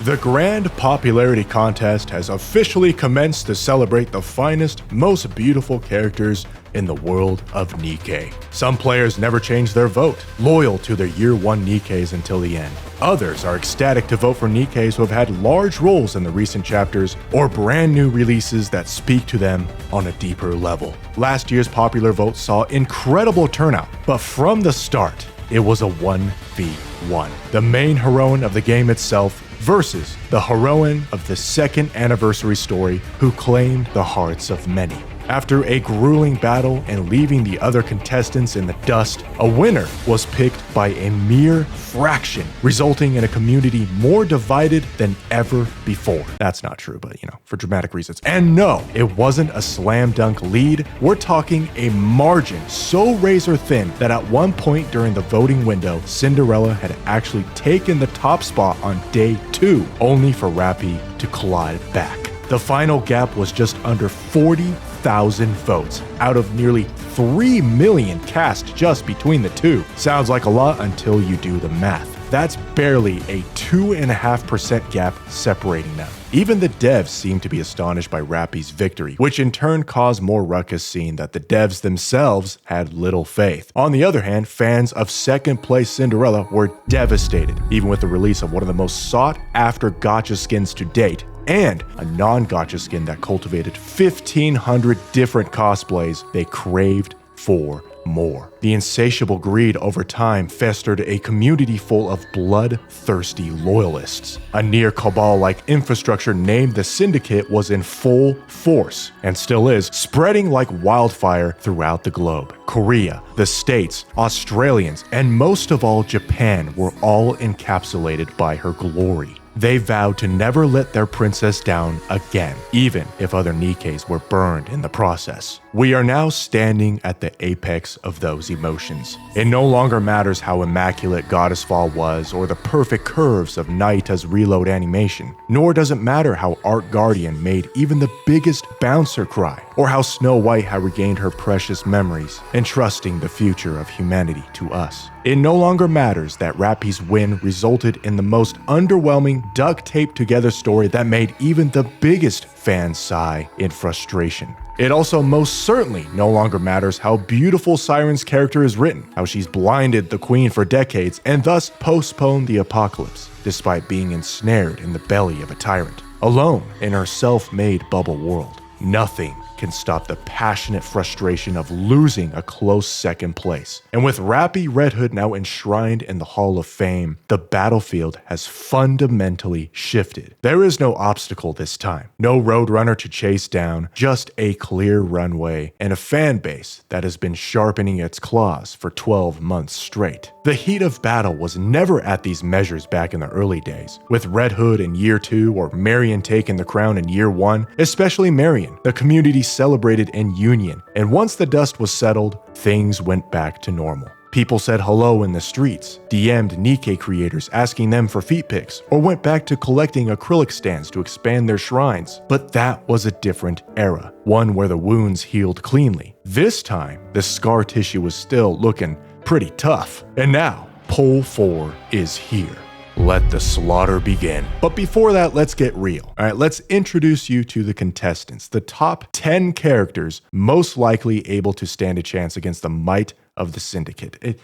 The Grand Popularity Contest has officially commenced to celebrate the finest, most beautiful characters in the world of NIKKE. Some players never change their vote, loyal to their year 1 NIKKEs until the end. Others are ecstatic to vote for NIKKEs who have had large roles in the recent chapters or brand new releases that speak to them on a deeper level. Last year's popular vote saw incredible turnout, but from the start, it was a 1v1. The main heroine of the game itself versus the heroine of the second anniversary story who claimed the hearts of many. After a grueling battle and leaving the other contestants in the dust, a winner was picked by a mere fraction, resulting in a community more divided than ever before. That's not true, but for dramatic reasons. And no, it wasn't a slam dunk lead. We're talking a margin so razor thin that at one point during the voting window, Cinderella had actually taken the top spot on day 2, only for Rappy to collide back. The final gap was just under 40,000 votes out of nearly 3 million cast just between the two. Sounds like a lot until you do the math. That's barely a 2.5% gap separating them. Even the devs seemed to be astonished by Rappy's victory, which in turn caused more ruckus, seeing that the devs themselves had little faith. On the other hand, fans of second place Cinderella were devastated, even with the release of one of the most sought after gacha skins to date, and a non-gacha skin that cultivated 1,500 different cosplays. They craved for more. The insatiable greed over time festered a community full of bloodthirsty loyalists. A near cabal-like infrastructure named the Syndicate was in full force, and still is, spreading like wildfire throughout the globe. Korea, the States, Australians, and most of all Japan were all encapsulated by her glory. They vowed to never let their princess down again, even if other NIKKEs were burned in the process. We are now standing at the apex of those emotions. It no longer matters how immaculate Goddess Fall was or the perfect curves of Naita's reload animation, nor does it matter how Art Guardian made even the biggest bouncer cry, or how Snow White had regained her precious memories, entrusting the future of humanity to us. It no longer matters that Rappy's win resulted in the most underwhelming, duct-taped together story that made even the biggest fans sigh in frustration. It also most certainly no longer matters how beautiful Siren's character is written, how she's blinded the queen for decades and thus postponed the apocalypse, despite being ensnared in the belly of a tyrant, alone in her self-made bubble world. Nothing can stop the passionate frustration of losing a close second place. And with Rappy Red Hood now enshrined in the Hall of Fame, the battlefield has fundamentally shifted. There is no obstacle this time, no roadrunner to chase down, just a clear runway and a fan base that has been sharpening its claws for 12 months straight. The heat of battle was never at these measures back in the early days, with Red Hood in year 2 or Marion taking the crown in year 1, especially Marion. The community celebrated in union, and once the dust was settled, things went back to normal. People said hello in the streets, DM'd NIKKE creators asking them for feet pics, or went back to collecting acrylic stands to expand their shrines. But that was a different era, one where the wounds healed cleanly. This time, the scar tissue was still looking pretty tough. And now, Pole 4 is here. Let the slaughter begin. But before that, let's get real. All right, let's introduce you to the contestants, the top 10 characters most likely able to stand a chance against the might of the Syndicate.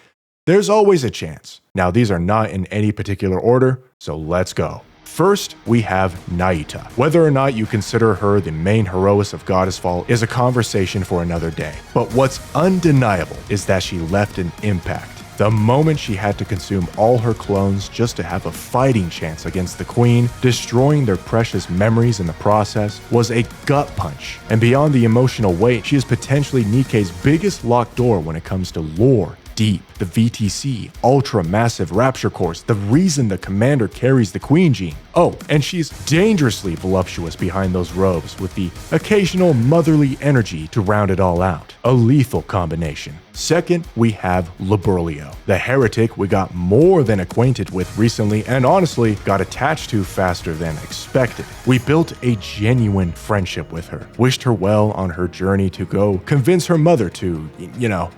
There's always a chance. Now, these are not in any particular order, so let's go. First, we have Naita. Whether or not you consider her the main heroess of Goddess Fall is a conversation for another day. But what's undeniable is that she left an impact. The moment she had to consume all her clones just to have a fighting chance against the queen, destroying their precious memories in the process, was a gut punch. And beyond the emotional weight, she is potentially NIKKE's biggest locked door when it comes to lore. Deep, the VTC, ultra-massive Rapture Course, the reason the commander carries the Queen Gene. Oh, and she's dangerously voluptuous behind those robes with the occasional motherly energy to round it all out. A lethal combination. Second, we have Liberlio, the heretic we got more than acquainted with recently and honestly got attached to faster than expected. We built a genuine friendship with her, wished her well on her journey to go convince her mother to,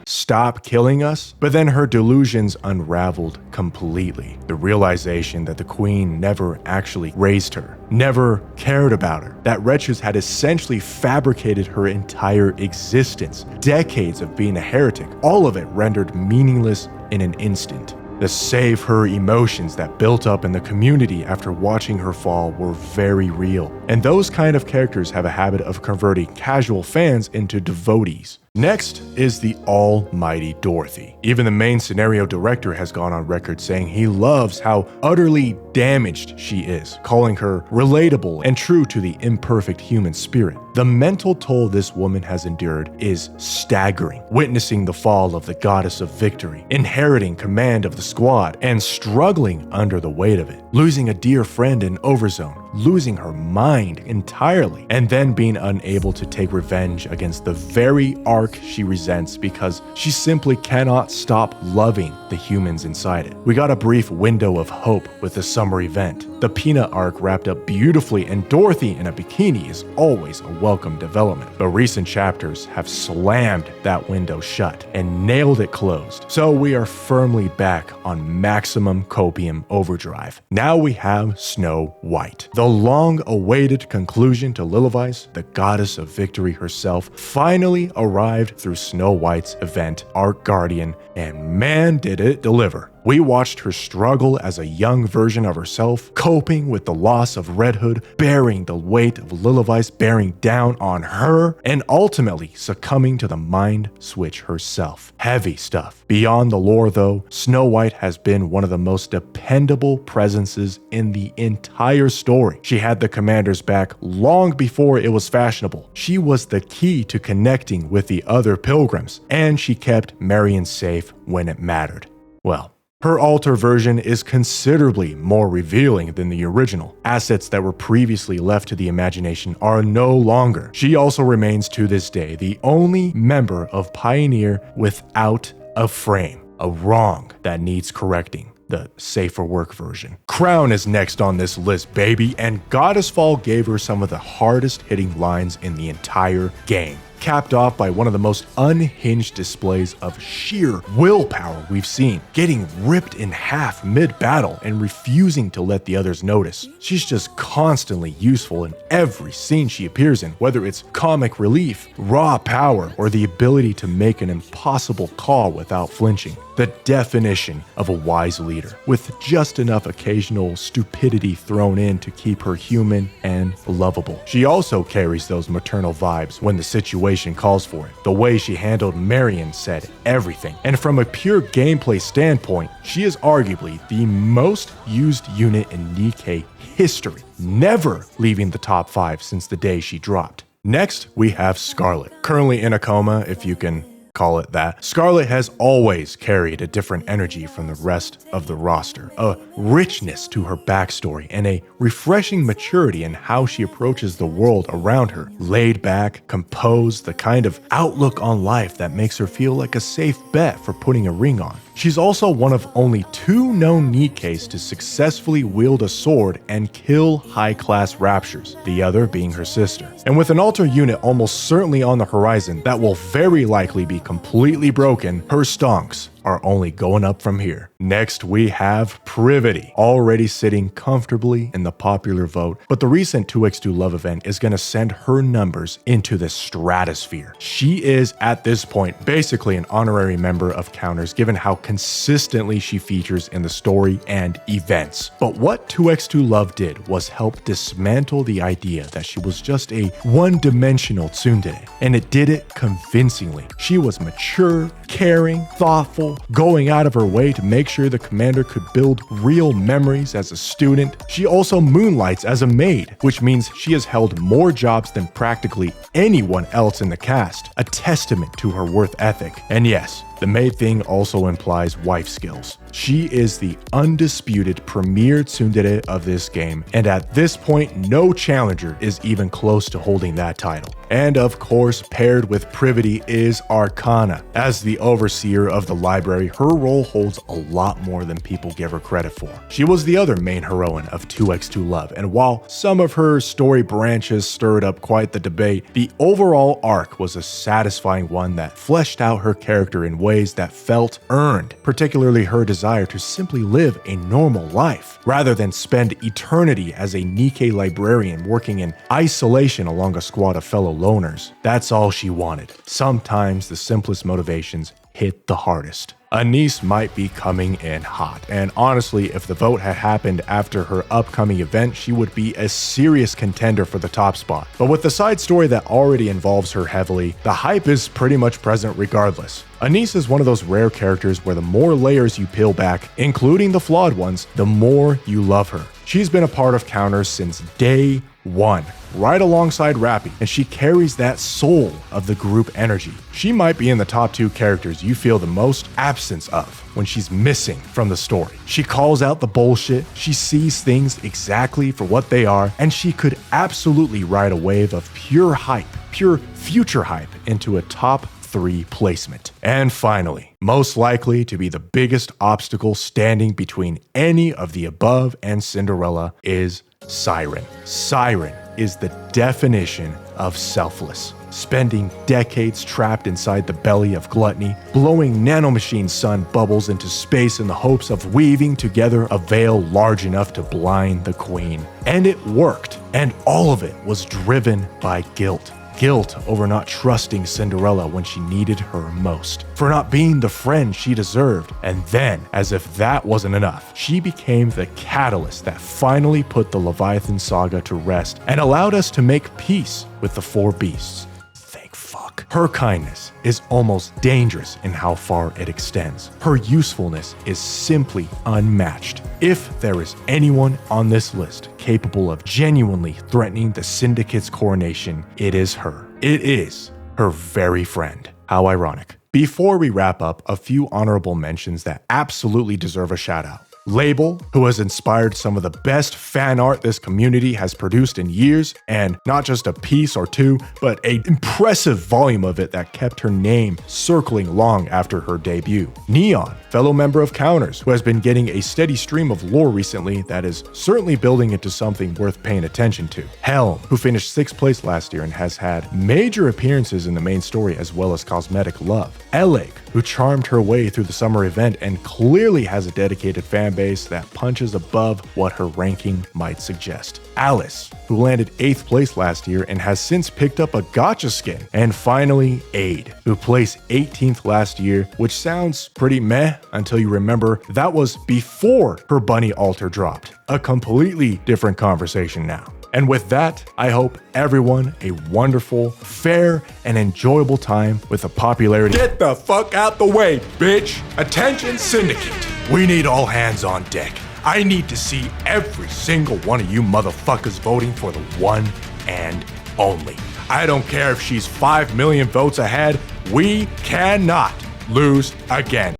stop killing us. But then her delusions unraveled completely. The realization that the queen never actually raised her, never cared about her, that wretches had essentially fabricated her entire existence, decades of being a heretic, all of it rendered meaningless in an instant. The save her emotions that built up in the community after watching her fall were very real, and those kind of characters have a habit of converting casual fans into devotees. Next is the almighty Dorothy. Even the main scenario director has gone on record saying he loves how utterly damaged she is, calling her relatable and true to the imperfect human spirit. The mental toll this woman has endured is staggering, witnessing the fall of the goddess of victory, inheriting command of the squad, and struggling under the weight of it, losing a dear friend in Overzone, losing her mind entirely, and then being unable to take revenge against the very arc she resents because she simply cannot stop loving the humans inside it. We got a brief window of hope with the summer event. The Peanut arc wrapped up beautifully, and Dorothy in a bikini is always a welcome development. But recent chapters have slammed that window shut and nailed it closed. So we are firmly back on maximum copium overdrive. Now we have Snow White. The long-awaited conclusion to Lilyweiss, the goddess of victory herself, finally arrived through Snow White's event, Arc Guardian, and man did it deliver. We watched her struggle as a young version of herself, coping with the loss of Red Hood, bearing the weight of Lilyweiss bearing down on her, and ultimately succumbing to the mind switch herself. Heavy stuff. Beyond the lore though, Snow White has been one of the most dependable presences in the entire story. She had the commanders back long before it was fashionable. She was the key to connecting with the other pilgrims, and she kept Marion safe when it mattered. Well, her alter version is considerably more revealing than the original. Assets that were previously left to the imagination are no longer. She also remains to this day the only member of Pioneer without a frame, a wrong that needs correcting. The safer work version. Crown is next on this list, baby, and Goddess Fall gave her some of the hardest hitting lines in the entire game, capped off by one of the most unhinged displays of sheer willpower we've seen, getting ripped in half mid-battle and refusing to let the others notice. She's just constantly useful in every scene she appears in, whether it's comic relief, raw power, or the ability to make an impossible call without flinching. The definition of a wise leader, with just enough occasional stupidity thrown in to keep her human and lovable. She also carries those maternal vibes when the situation calls for it. The way she handled Marion said everything. And from a pure gameplay standpoint, she is arguably the most used unit in NIKKE history, never leaving the top 5 since the day she dropped. Next, we have Scarlet. Currently in a coma, if you can call it that. Scarlet has always carried a different energy from the rest of the roster, a richness to her backstory, and a refreshing maturity in how she approaches the world around her. Laid back, composed, the kind of outlook on life that makes her feel like a safe bet for putting a ring on. She's also one of only 2 known NIKKEs to successfully wield a sword and kill high-class raptures, the other being her sister. And with an alter unit almost certainly on the horizon that will very likely be completely broken, her stonks are only going up from here. Next, we have Privity, already sitting comfortably in the popular vote, but the recent 2x2 Love event is going to send her numbers into the stratosphere. She is, at this point, basically an honorary member of Counters, given how consistently she features in the story and events. But what 2x2 Love did was help dismantle the idea that she was just a one-dimensional tsundere, and it did it convincingly. She was mature, caring, thoughtful, going out of her way to make sure the commander could build real memories as a student. She also moonlights as a maid, which means she has held more jobs than practically anyone else in the cast, a testament to her work ethic. And yes, The maid thing also implies wife skills. She is the undisputed premier tsundere of this game, and at this point, no challenger is even close to holding that title. And of course, paired with privity is Arcana. As the overseer of the library, her role holds a lot more than people give her credit for. She was the other main heroine of 2x2 Love, and while some of her story branches stirred up quite the debate, the overall arc was a satisfying one that fleshed out her character in ways that felt earned, particularly her desire to simply live a normal life, rather than spend eternity as a NIKKE librarian working in isolation along a squad of fellow loners. That's all she wanted. Sometimes the simplest motivations hit the hardest. Anise might be coming in hot, and honestly, if the vote had happened after her upcoming event, she would be a serious contender for the top spot. But with the side story that already involves her heavily, the hype is pretty much present regardless. Anise is one of those rare characters where the more layers you peel back, including the flawed ones, the more you love her. She's been a part of counters since day one, right alongside Rappy, and she carries that soul of the group energy. She might be in the top 2 characters you feel the most absence of when she's missing from the story. She calls out the bullshit, she sees things exactly for what they are, and she could absolutely ride a wave of pure hype, pure future hype into a top 3 placement. And finally, most likely to be the biggest obstacle standing between any of the above and Cinderella is Siren. Siren is the definition of selfless, spending decades trapped inside the belly of gluttony, blowing nanomachine sun bubbles into space in the hopes of weaving together a veil large enough to blind the queen. And it worked, and all of it was driven by guilt. Guilt over not trusting Cinderella when she needed her most, for not being the friend she deserved. And then, as if that wasn't enough, she became the catalyst that finally put the Leviathan saga to rest and allowed us to make peace with the 4 beasts. Thank fuck. Her kindness is almost dangerous in how far it extends. Her usefulness is simply unmatched. If there is anyone on this list capable of genuinely threatening the Syndicate's coronation, it is her. It is her very friend. How ironic. Before we wrap up, a few honorable mentions that absolutely deserve a shout out. Label, who has inspired some of the best fan art this community has produced in years, and not just a piece or two, but an impressive volume of it that kept her name circling long after her debut. Neon, fellow member of Counters, who has been getting a steady stream of lore recently that is certainly building into something worth paying attention to. Helm, who finished 6th place last year and has had major appearances in the main story as well as cosmetic love. Eleg, who charmed her way through the summer event and clearly has a dedicated fan base that punches above what her ranking might suggest. Alice, who landed 8th place last year and has since picked up a gacha skin. And finally, Aid, who placed 18th last year, which sounds pretty meh until you remember that was before her bunny altar dropped. A completely different conversation now. And with that, I hope everyone a wonderful, fair, and enjoyable time with the popularity. Get the fuck out the way, bitch! Attention, Syndicate! We need all hands on deck. I need to see every single one of you motherfuckers voting for the one and only. I don't care if she's 5 million votes ahead, we cannot lose again.